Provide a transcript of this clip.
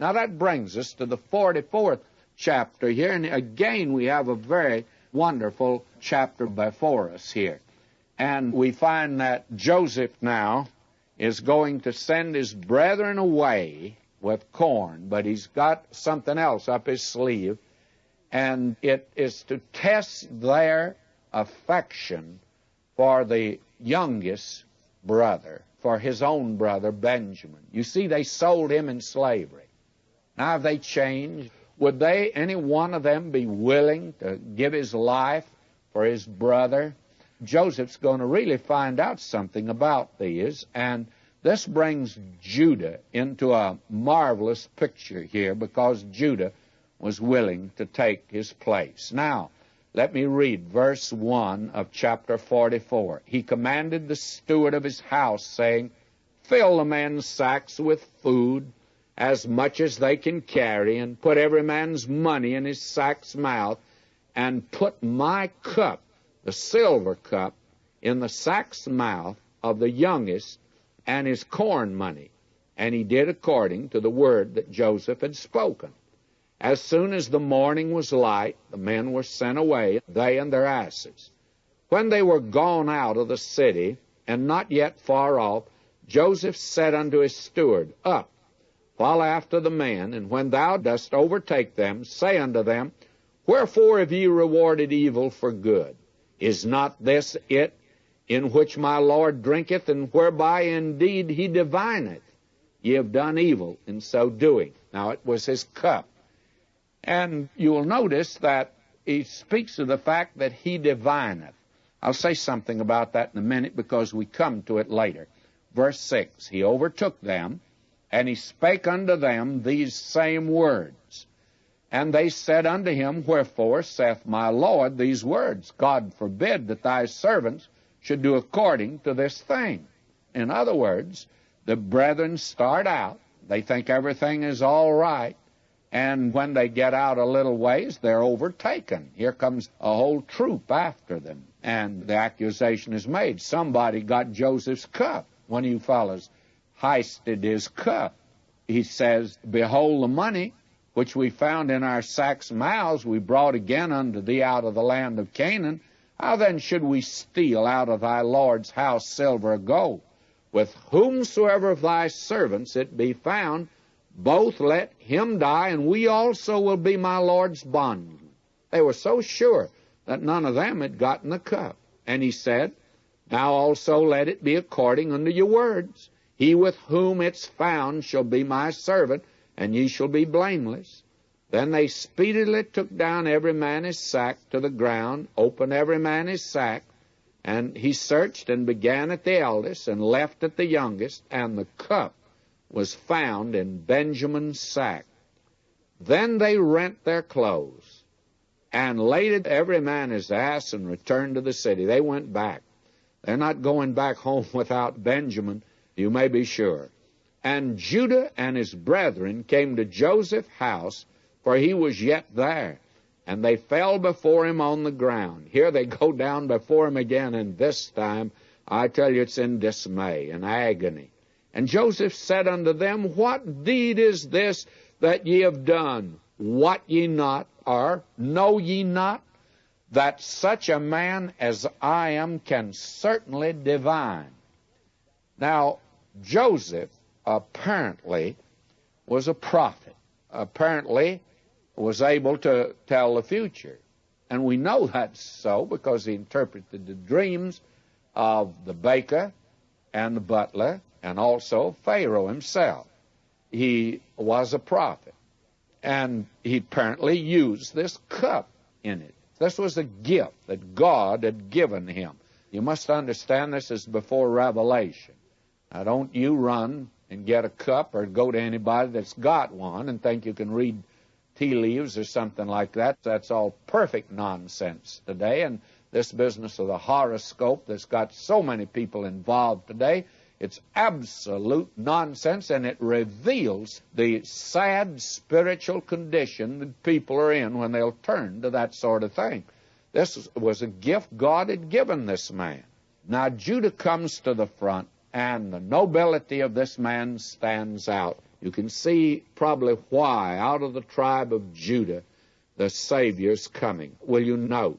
Now that brings us to the 44th chapter here, and again we have a very wonderful chapter before us here. And we find that Joseph now is going to send his brethren away with corn, but he's got something else up his sleeve, and it is to test their affection for the youngest brother, for his own brother Benjamin. You see, they sold him in slavery. Now have they changed? Would they, any one of them, be willing to give his life for his brother? Joseph's going to really find out something about these, and this brings Judah into a marvelous picture here, because Judah was willing to take his place. Now, let me read verse 1 of chapter 44. He commanded the steward of his house, saying, "Fill the men's sacks with food, as much as they can carry, and put every man's money in his sack's mouth, and put my cup, the silver cup, in the sack's mouth of the youngest, and his corn money." And he did according to the word that Joseph had spoken. As soon as the morning was light, the men were sent away, they and their asses. When they were gone out of the city, and not yet far off, Joseph said unto his steward, "Up, follow after the men, and when thou dost overtake them, say unto them, Wherefore have ye rewarded evil for good? Is not this it in which my Lord drinketh, and whereby indeed he divineth? Ye have done evil in so doing." Now it was his cup. And you will notice that he speaks of the fact that he divineth. I'll say something about that in a minute, because we come to it later. Verse 6, he overtook them, and he spake unto them these same words. And they said unto him, Wherefore saith my Lord these words? God forbid that thy servants should do according to this thing. In other words, the brethren start out, they think everything is all right, and when they get out a little ways, they're overtaken. Here comes a whole troop after them, and the accusation is made. Somebody got Joseph's cup. One of you fellows heisted his cup. He says, "Behold the money which we found in our sacks' mouths, we brought again unto thee out of the land of Canaan. How then should we steal out of thy Lord's house silver or gold? With whomsoever of thy servants it be found, both let him die, and we also will be my Lord's bondmen." They were so sure that none of them had gotten the cup. And he said, "Now also let it be according unto your words. He with whom it's found shall be my servant, and ye shall be blameless." Then they speedily took down every man his sack to the ground, opened every man his sack, and he searched and began at the eldest and left at the youngest, and the cup was found in Benjamin's sack. Then they rent their clothes and laded every man his ass and returned to the city. They went back. They're not going back home without Benjamin, you may be sure. And Judah and his brethren came to Joseph's house, for he was yet there, and they fell before him on the ground. Here they go down before him again, and this time, I tell you, it's in dismay and agony. And Joseph said unto them, What deed is this that ye have done? Wot ye not, or know ye not, that such a man as I am can certainly divine? Now, Joseph apparently was a prophet, apparently was able to tell the future. And we know that's so because he interpreted the dreams of the baker and the butler and also Pharaoh himself. He was a prophet, and he apparently used this cup in it. This was a gift that God had given him. You must understand this is before Revelation. Now, don't you run and get a cup or go to anybody that's got one and think you can read tea leaves or something like that. That's all perfect nonsense today. And this business of the horoscope that's got so many people involved today, it's absolute nonsense, and it reveals the sad spiritual condition that people are in when they'll turn to that sort of thing. This was a gift God had given this man. Now Judah comes to the front, and the nobility of this man stands out You can see probably why out of the tribe of Judah the Savior's coming. Will you note?